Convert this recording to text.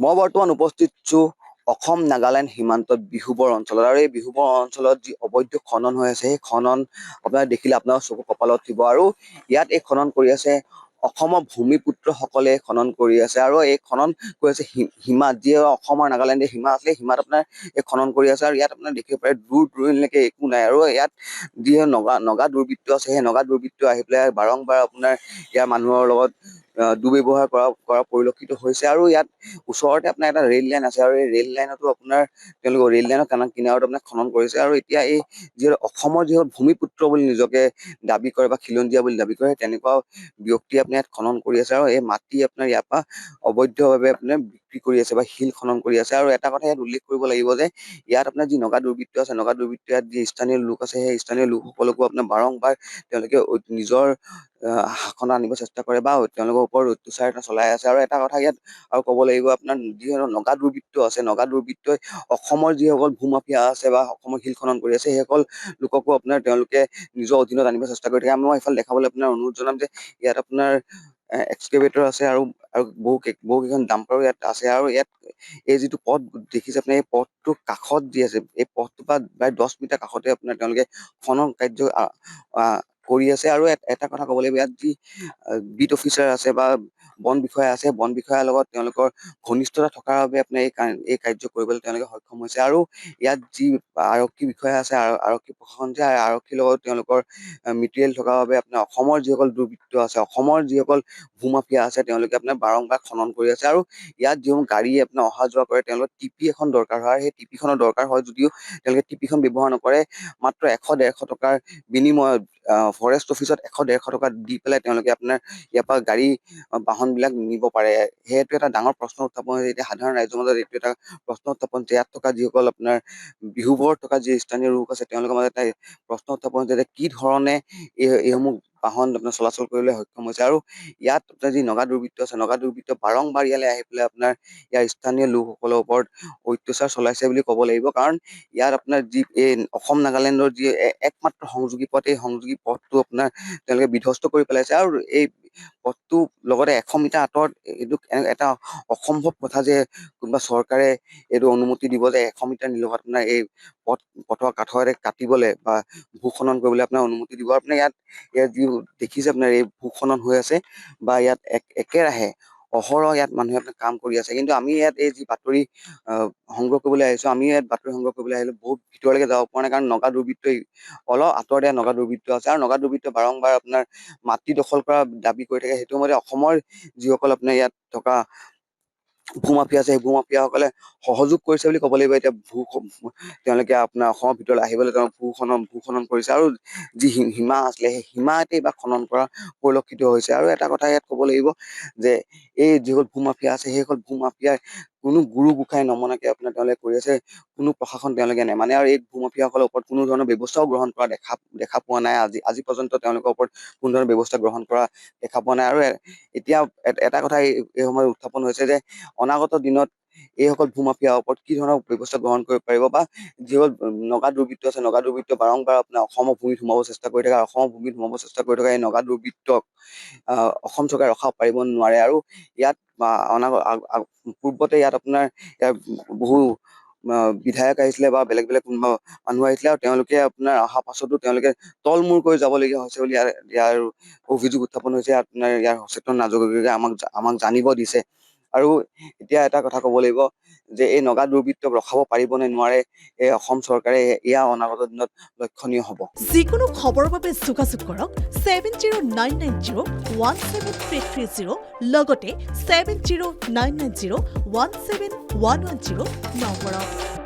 মই বৰ্তমান উপস্থিত আছোঁ অসম নাগালেণ্ড সীমান্তত বিহুবৰ অঞ্চলত আৰু এই বিহুবৰ অঞ্চলত যি অবৈধ খনন হৈ আছে সেই খনন আপোনাৰ দেখিলে আপোনাৰ চকু কপালত উঠিব আৰু ইয়াত এই খনন কৰি আছে অসমৰ ভূমিপুত্ৰসকলে খনন কৰি আছে আৰু এই খনন কৰি আছে সীমাত যি অসমৰ নাগালেণ্ডৰ সীমা আছে সীমাত আপোনাৰ এই খনন কৰি আছে আৰু ইয়াত আপোনাৰ দেখিব পাৰে দূৰ দূৰণিলৈকে একো নাই আৰু ইয়াত যি নগা দুৰ্বৃত্ত আছে সেই নগা দুৰ্বৃত্ত আহি পেলাই বাৰংবাৰ আপোনাৰ ইয়াৰ মানুহৰ লগত দুৰ্ব্যৱহাৰ কৰা পৰিলক্ষিত হৈছে আৰু ইয়াত ওচৰতে আপোনাৰ এটা ৰেল লাইন আছে আৰু এই ৰেল লাইনতো আপোনাৰ তেওঁলোকে ৰেল লাইনৰ কিনাৰত আপোনাৰ খনন কৰিছে আৰু এতিয়া এই যিহেতু অসমৰ যিহেতু ভূমিপুত্ৰ বুলি নিজকে দাবী কৰে বা খিলঞ্জীয়া বুলি দাবী কৰে তেনেকুৱা ব্যক্তি আপোনাৰ ইয়াত খনন কৰি আছে আৰু এই মাটি আপোনাৰ ইয়াৰ পৰা অবৈধভাৱে আপোনাৰ বিক্ৰী কৰি আছে বা শিল খনন কৰি আছে আৰু এটা কথা ইয়াত উল্লেখ কৰিব লাগিব যে ইয়াত আপোনাৰ যি নগা দুৰ্বৃত্ত আছে নগা দুৰ্বৃত্ত ইয়াত যি স্থানীয় লোক আছে সেই স্থানীয় লোকসকলকো আপোনাৰ বাৰংবাৰ তেওঁলোকে নিজৰ শাসন আনিব চেষ্টা কৰে বা তেওঁলোকৰ ওপৰত অত্যাচাৰ এটা চলাই আছে আৰু এটা কথা ইয়াত আৰু ক'ব লাগিব আপোনাৰ যিহেতু নগা দুৰ্বৃত্ত আছে নগা দুৰ্বৃত্তই অসমৰ যিসকল ভূমাফিয়া আছে বা অসমৰ শিল খনন কৰি আছে সেইসকল লোককো আপোনাৰ তেওঁলোকে নিজৰ অধীনত আনিব চেষ্টা কৰি থাকে। মই এইফালে দেখাবলৈ আপোনাৰ অনুৰোধ জনাম যে ইয়াত আপোনাৰ এক্সকেভেটৰ আছে আৰু বহুকেইখন ডাম্পাৰো ইয়াত আছে আৰু ইয়াত এই যিটো পথ দেখিছে আপোনাৰ এই পথটোৰ কাষত যি আছে এই পথটোৰ পৰা প্ৰায় 10 মিটাৰ কাষতে আপোনাৰ তেওঁলোকে খনন কাৰ্য কৰি আছে আৰু এটা কথা ক'ব লাগিব ইয়াত যি বিট অফিচাৰ আছে বা বন বিষয়া আছে বন বিষয়াৰ লগত তেওঁলোকৰ ঘনিষ্ঠতা থকাৰ বাবে আপোনাৰ এই কাৰ্য কৰিবলৈ তেওঁলোকে সক্ষম হৈছে আৰু ইয়াত যি আৰক্ষী বিষয়া আছে আৰক্ষী প্ৰশাসন যে আৰক্ষীৰ লগত তেওঁলোকৰ মেটেৰিয়েল থকাৰ বাবে আপোনাৰ অসমৰ যিসকল দুৰ্বৃত্ত আছে অসমৰ যিসকল ভূমাফিয়া আছে তেওঁলোকে আপোনাৰ বাৰংবাৰ খনন কৰি আছে আৰু ইয়াত যিসমূহ গাড়ী আপোনাৰ অহা যোৱা কৰে তেওঁলোকৰ টিপি এখন দৰকাৰ হয় সেই টিপিখনৰ দৰকাৰ হয় যদিও তেওঁলোকে টিপিখন ব্যৱহাৰ নকৰে মাত্ৰ 100-150 টকাৰ বিনিময়ত ফৰেষ্ট অফিচত 100-150 টকা দি পেলাই তেওঁলোকে আপোনাৰ ইয়াৰ পৰা গাড়ী বাহন বিলাক নিব পাৰে। সেইটো এটা ডাঙৰ প্ৰশ্ন উত্থাপন হৈছে এতিয়া সাধাৰণ ৰাইজৰ মাজত এইটো এটা প্ৰশ্ন উত্থাপন যে ইয়াত থকা যিসকল আপোনাৰ বিহুবোৰত থকা যি স্থানীয় লোক আছে তেওঁলোকৰ মাজত এটা প্ৰশ্ন উত্থাপন হৈছে যে কি ধৰণে এইসমূহ বাহন আপোনাৰ চলাচল কৰিবলৈ সক্ষম হৈছে আৰু ইয়াত আপোনাৰ যি নগা দুৰ্বৃত্ত আছে নগা দুৰ্বৃত্ত বাৰংবাৰ ইয়ালৈ আহি পেলাই আপোনাৰ ইয়াৰ স্থানীয় লোকসকলৰ ওপৰত অত্যাচাৰ চলাইছে বুলি ক'ব লাগিব কাৰণ ইয়াত আপোনাৰ যি এই অসম নাগালেণ্ডৰ যি একমাত্ৰ সংযোগী পথ এই সংযোগী পথটো আপোনাৰ তেওঁলোকে বিধ্বস্ত কৰি পেলাইছে আৰু এই পথটো লগতে 100 মিটাৰ আঁতৰত এইটো এটা অসম্ভৱ কথা যে কোনোবা চৰকাৰে এইটো অনুমতি দিব যে 100 মিটাৰ নিলগত আপোনাৰ এই পথৰ কাষৰে কাটিবলৈ বা ভূখনন কৰিবলৈ আপোনাৰ অনুমতি দিব আপোনাৰ ইয়াত যি দেখিছে আপোনাৰ এই ভূখনন হৈ আছে বা ইয়াত একেৰাহে অহৰহ ইয়াত মানুহে আপোনাৰ কাম কৰি আছে কিন্তু আমি ইয়াত এই যি বাতৰি সংগ্ৰহ কৰিবলৈ আহিছো আমি ইয়াত বাতৰি সংগ্ৰহ কৰিবলৈ আহিলো বহুত ভিতৰলৈকে যাব পৰা নাই কাৰণ নগা দুৰ্বৃত্তই অলপ আঁতৰতে নগা দুৰ্বৃত্ত আছে আৰু নগা দুৰ্বৃত্ত বাৰংবাৰ আপোনাৰ মাটি দখল কৰা দাবী কৰি থাকে সেইটো মতে অসমৰ যিসকল আপোনাৰ ইয়াত থকা ভূমাফিয়া আছে সেই ভূমাফিয়াসকলে সহযোগ কৰিছে বুলি ক'ব লাগিব এতিয়া তেওঁলোকে আপোনাৰ অসমৰ ভিতৰলৈ আহিবলৈ তেওঁ ভূখনন কৰিছে আৰু যি সীমা আছিলে সেই সীমাতে বা খনন কৰা পৰিলক্ষিত হৈছে আৰু এটা কথা ইয়াত ক'ব লাগিব যে এই যিসকল ভূমাফিয়া আছে সেইসকল ভূমাফিয়াই কোনো গুৰু গোসাঁই নমনাকে আপোনাৰ তেওঁলোকে কৰি আছে কোনো প্ৰশাসন তেওঁলোকে নেমানে আৰু এই ভূমাফিয়াসকলৰ ওপৰত কোনো ধৰণৰ ব্যৱস্থাও গ্ৰহণ কৰা দেখা পোৱা নাই আজি পৰ্যন্ত তেওঁলোকৰ ওপৰত কোনো ধৰণৰ ব্যৱস্থা গ্ৰহণ কৰা দেখা পোৱা নাই আৰু এতিয়া এটা কথা এই সময়ত উত্থাপন হৈছে যে অনাগত দিনত এইসকল ভূমাফিয়াৰ ওপৰত কি ধৰণৰ ব্যৱস্থা গ্ৰহণ কৰিব পাৰিব বা যিসকল নগা দুৰ্বৃত্ত আছে নগা দুৰ্বৃত্ত বাৰংবাৰ আপোনাৰ অসমৰ ভূমিত সোমাব চেষ্টা কৰি থাকে অসমৰ ভূমিত সোমাব চেষ্টা কৰি থকা এই নগা দুৰ্বৃত্তক অসম চৰকাৰে ৰখাব পাৰিব নোৱাৰে আৰু ইয়াত পূৰ্বতে ইয়াত আপোনাৰ বহু বিধায়ক আহিছিলে বা বেলেগ কোনোবা মানুহ আহিছিলে আৰু তেওঁলোকে আপোনাৰ অহা পাছতো তেওঁলোকে তলমূৰ কৰি যাবলগীয়া হৈছে বুলি ইয়াৰ অভিযোগ উত্থাপন হৈছে আপোনাৰ ইয়াৰ সচেতন নাগৰিকে আমাক জানিব দিছে আৰু এতিয়া এটা কথা ক'ব লাগিব যে এই নগা দুৰ্বৃত্তক ৰখাব পাৰিব নে নোৱাৰে এই অসম চৰকাৰে এয়া অনাগত দিনত লক্ষণীয় হ'ব। যিকোনো খবৰৰ বাবে যোগাযোগ কৰক 7099017330 লগতে 7099017110 নম্বৰত।